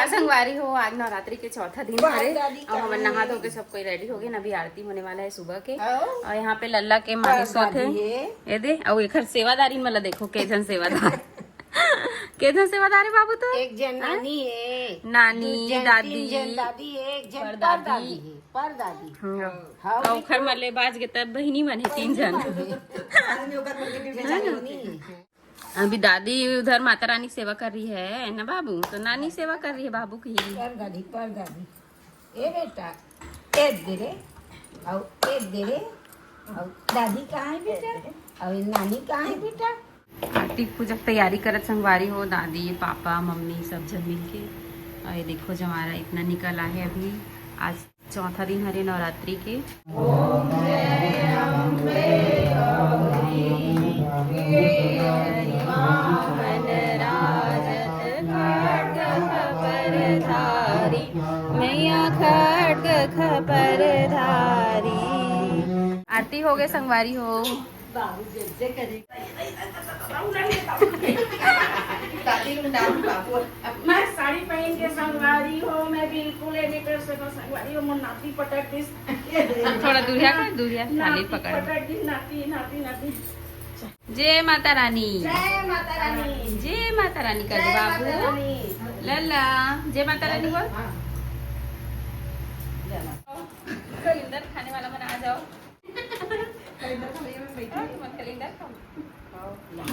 नमस्कार संगवारी हो, आज नवरात्रि के चौथा दिन है और हम नहा धो के सब कोई रेडी हो गए। अभी आरती होने वाला है सुबह के और यहाँ पे लल्ला के माने सोते ये दे और एक सेवादारी मतलब देखो केजन सेवादार केजन सेवादार है बाबू। तो एक जन नानी है, नानी दादी दादी है, एक जन दादी पर दादी और खर मले बाज के तब बहिनी मन है 3 जन। अभी दादी उधर माता रानी सेवा कर रही है ना बाबू, तो नानी सेवा कर रही है बाबू की। पर दादी ए बेटा एक दे रे और एक दे रे और दादी कहाँ है बेटा और नानी कहाँ है बेटा। आरती पूजा की तैयारी करत संगवारी हो, दादी पापा मम्मी सब जन मिल के। और ये देखो जो हमारा इतना निकला है अभी, आज चौथा दिन हरे नवरात्रि के। मैया खड्ग खबरधारी। आरती हो गए संगवारी हो। मैं साड़ी पहन के संगवारी हो, मैं बिल्कुल नहीं कर सको संगवारी हो। मन नाती पटक दिस, थोड़ा दूरिया कर, दूरिया थाली पकड़। पटक दिस नाती नाती नाती। जय माता रानी, जय माता रानी, जय माता रानी कर जय माता बाबू। रानी। लल्ला जय माता रानी बोल। कलिंदर खाने वाला मन आ जाओ। कलिंदर खाओ।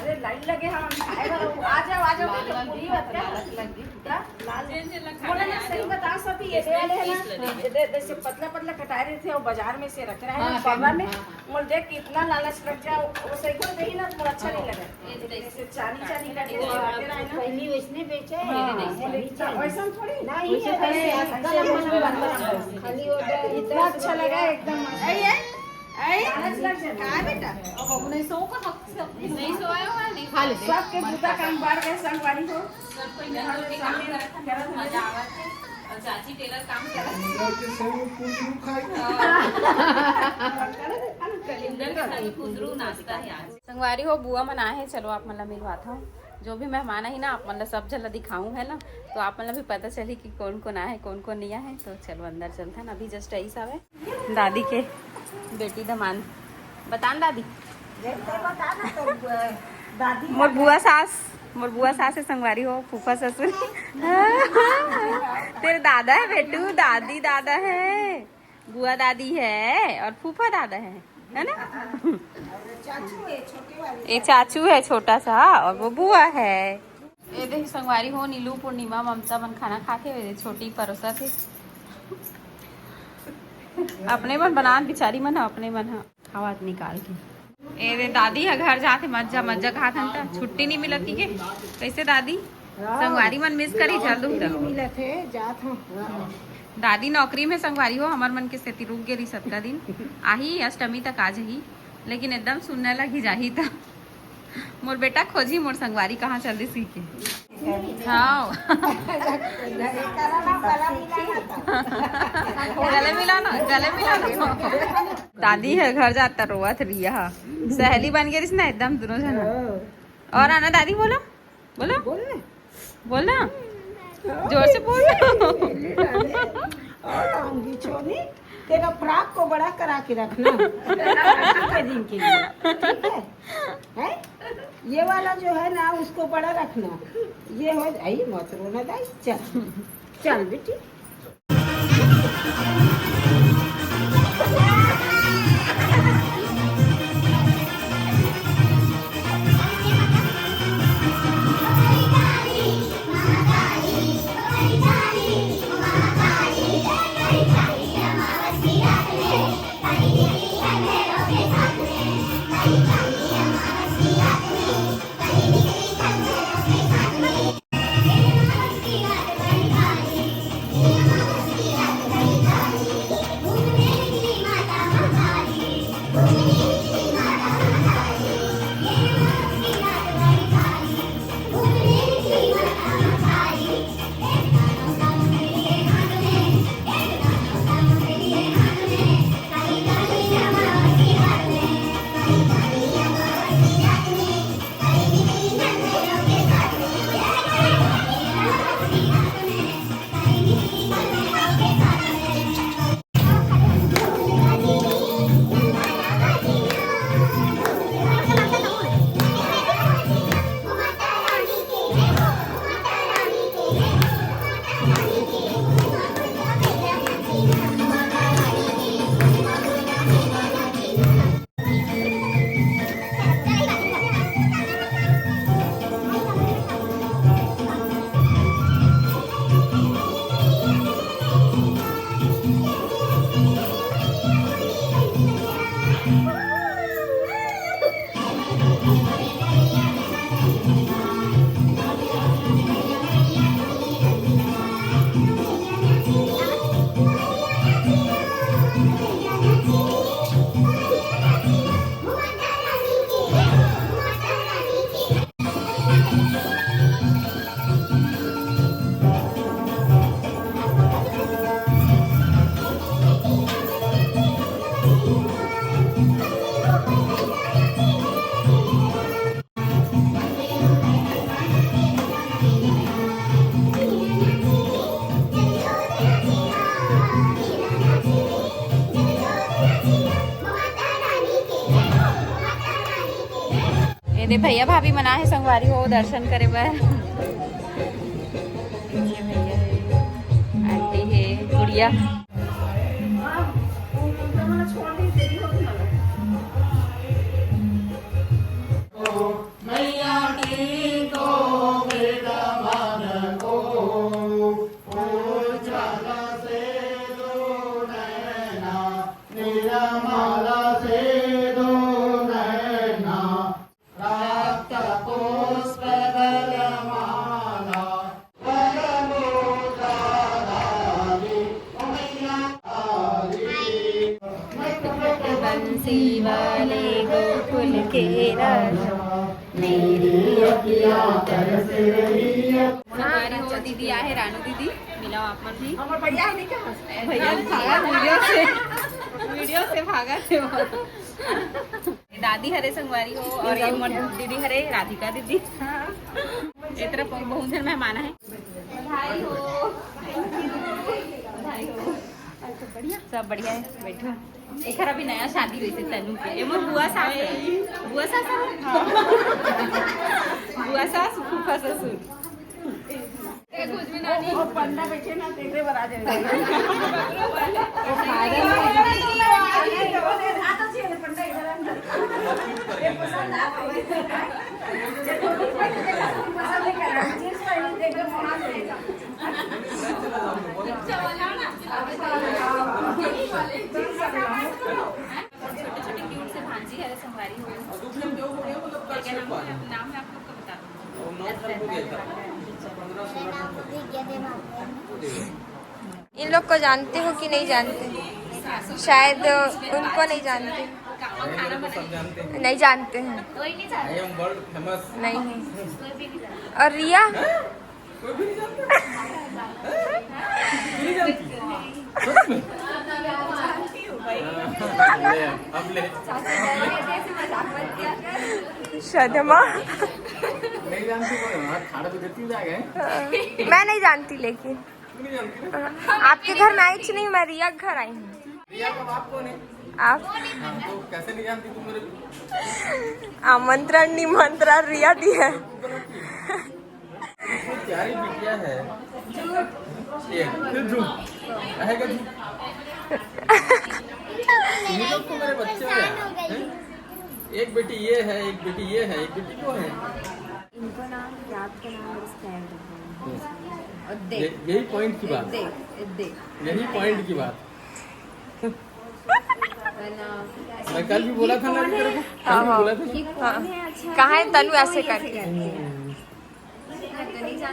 अरे लाइन लगे हम आ जाओ आ जाओ। पूरी बात क्या लाल बोला ना, सही बता सकती ये वाले है ना, जैसे पतला पतला कटा रहे थे और बाजार में से रख रहे हैं पगला में। मोल देख कितना लालच लग जाओ, वो सही को देखी ना थोड़ा अच्छा नहीं लगा। जैसे चानी चानी का पहली उसने बेचे वैसा थोड़ी नहीं खाली इतना अच्छा लगा एकदम। नहीं सोया हुआ नहीं खाली सबके दूसरा काम बढ़ गए संगवारी हो। सब कोई मेहनत के काम करत मजा आवत है और चाची टेलर काम कलिंदर का सारी खुदरू नाश्ता है आज। संगवारी हो बुआ मना है, चलो आप मतलब मिलवाता हूँ। जो भी मेहमान है ना आप मतलब सब जला दिखाऊं है ना, तो आप मतलब भी पता चली कि कौन कौन आए कौन कौन नहीं आए। तो चलो अंदर चलते हैं ना। अभी जस्ट ऐसा है दादी के बेटी दमान बतान दादी मोर बुआ सास है संगवारी हो, फूफा ससुर तेरे दादा है बेटू, दादी दादा है, बुआ दादी है और फूफा दादा है ना। एक चाचू है छोटा सा और वो बुआ है। ये देख संगवारी हो नीलू पूर्णिमा ममता मन खाना खाते हुए छोटी परोसा थे। अपने मन बना बिचारी मन अपने मन खावा निकाल के। ए दादी है घर जाते मज्जा मज्जा खात हन, छुट्टी नहीं मिलती के कैसे दादी संगवारी मन मिस करी जल्द मिलत है जात हूँ। दादी नौकरी में संगवारी हो, हमार मन के स्थिति रुक गई 17 दिन आही अष्टमी तक आ जाही, लेकिन एकदम सुनने लगी जाही था मोर बेटा खोजी मोर संगवारी कहाँ चल रही सीखे। हाँ गले मिला ना दादी है घर जाता रोवत रिया सहेली बन गई ना एकदम दोनों जना। और आना दादी बोलो बोलो बोलना जोर से बोल। तेरा फ्रॉक को बड़ा करा के रखना दिन के लिए, ठीक है? ये वाला जो है ना उसको बड़ा रखना। ये हो जाए मत रोना दाई। चल चल बेटी। मेरे भैया भाभी मना है संगवारी हो दर्शन करे बर। ये भैया है, आंटी है, गुड़िया। बंसी वाले गोकुल के राजा मेरी अखियाँ तरस रही है। हमारी हो दीदी आहे रानू दीदी, मिलाओ आप मन भी। भैया है नहीं क्या? भैया भागा वीडियो से भागा थे वो। दादी हरे संगवारी हो और ये दीदी हरे राधिका दीदी। एक तरफ बहुत जन मेहमान है। बधाई हो, बधाई हो। बढ़िया, सब बढ़िया है। बैठो। एक अभी नया शादी हुई थी तनु के। ये मोर बुआ सास बुआ सास फूफा ससुर। कुछ भी ना नहीं। पंडा बैठे ना तेरे बरा जाएगा। पंडा इधर अंदर। ये पसंद आ गई। पसंद कर रहा है। जिस पहले देखो वहां जाएगा। छोटे छोटे क्यूट से भांजी है संगवारी हो। नाम है आप लोग का बता दो। इन लोग को जानते हो कि नहीं जानते? शायद उनको नहीं जानते। नहीं जानते हैं। नहीं। और रिया शर्मा मैं नहीं जानती, लेकिन आपके घर में आई थी नहीं, मैं रिया के घर आई हूँ। रिया का बाप कौन है? आप तो कैसे नहीं जानती तुम मेरे? आमंत्रण निमंत्रण रिया दी है। प्यारी बिटिया है। ये फिर झूठ है क्या? झूठ तुम लोग तो मेरे बच्चे हो यार। एक बेटी ये है, एक बेटी ये है, एक बेटी वो है। इनको नाम रात का नाम यही पॉइंट की बात, यही पॉइंट की बात। मैं कल भी बोला था ना तेरे को, कल भी बोला था। कहाँ है तनु ऐसे करके?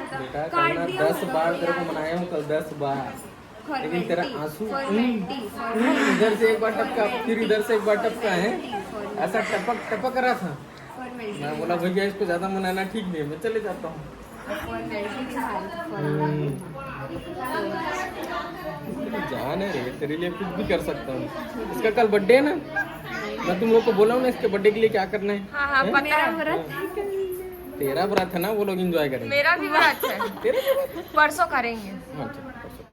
बेटा कल 10 बार तेरे को मनाया हूँ, कल 10 बार, लेकिन तेरा आंसू इधर से एक बार टपका, फिर इधर से एक बार टपका है, ऐसा टपक रहा था। मैं बोला भैया इसको ज्यादा मनाना ठीक नहीं है, मैं चले जाता हूँ। जान है रे, तेरे लिए कुछ भी कर सकता हूँ। इसका कल बर्थडे है ना, मैं तुम लोग को बोला हूँ ना इसके बर्थडे के लिए क्या करना है। हाँ, पता है। तेरा व्रत है ना, वो लोग एंजॉय करेंगे। मेरा भी व्रत है, परसों करेंगे।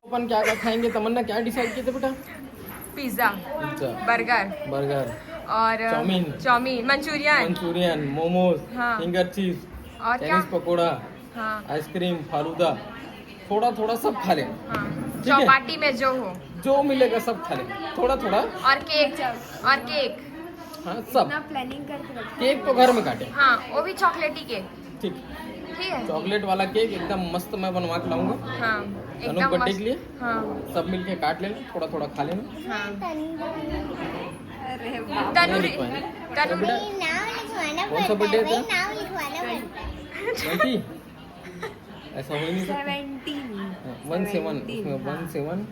अपन क्या क्या खाएंगे? तमन्ना क्या डिसाइड किए थे बेटा? पिज्जा, बर्गर और चाउमीन, मंचूरियन, मोमोज, फिंगर चीज, और चाइनीज पकोड़ा, आइसक्रीम, फालूदा, थोड़ा थोड़ा सब खा लेंगे। चौपाटी में जो हो, जो मिलेगा सब खा लेंगे, थोड़ा थोड़ा। और केक हाँ सब प्लानिंग करके रखो। केक तो घर में काटे। हाँ, वो भी चॉकलेटी केक। ठीक है, चॉकलेट वाला केक एकदम मस्त मैं बनवा के लाऊंगा। हाँ, एकदम बर्थडे के लिए। हाँ, सब मिलके काट लेना, थोड़ा थोड़ा खा लेना। हाँ। कौन सा बर्थडे है तेरा? ऐसा हो ही नहीं सकता। 17 उसमें 17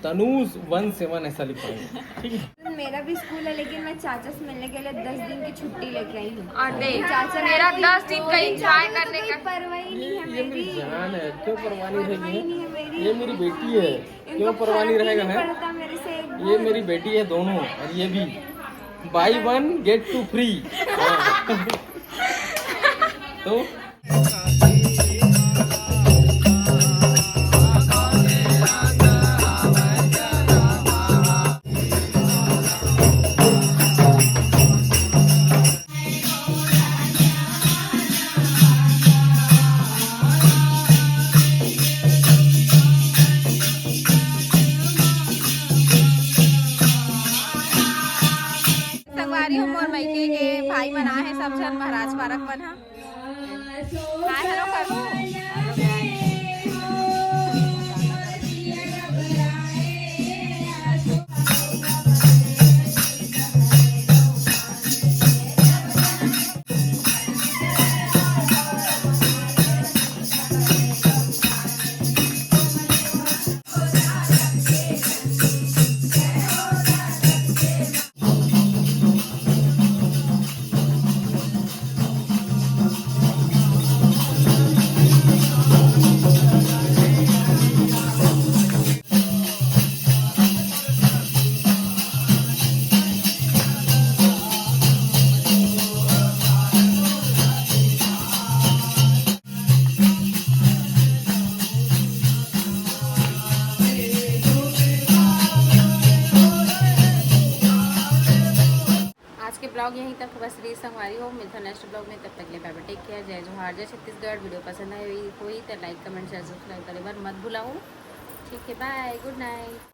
तनूज 17 ऐसा लिखवाएंगे, ठीक है। मेरा भी स्कूल है, लेकिन मैं चाचा से मिलने के लिए 10 दिन की छुट्टी लेके आई हूँ। और चाचा मेरा 10 दिन का एंजॉय करने का परवाह ही नहीं है ये मेरी जान है, क्यों परवाह नहीं रहेगी? मेरी। ये मेरी बेटी है, क्यों परवाह नहीं रहेगा? है पड़ता मेरे से। ये मेरी बेटी है दोनों, और ये भी buy 1 get 2 फ्री। तो मुबारक बना। हाय हेलो करो। ब्लॉग यहीं तक बस रील संगवारी हो। मिलता नेक्स्ट ब्लॉग में, तब तक ले बाय बाय, टेक केयर, जय जोहार, जय छत्तीसगढ़। वीडियो पसंद आई हुई तो लाइक कमेंट शेयर सब्सक्राइब करे बार मत भूलाओ। ठीक है, बाय, गुड नाइट।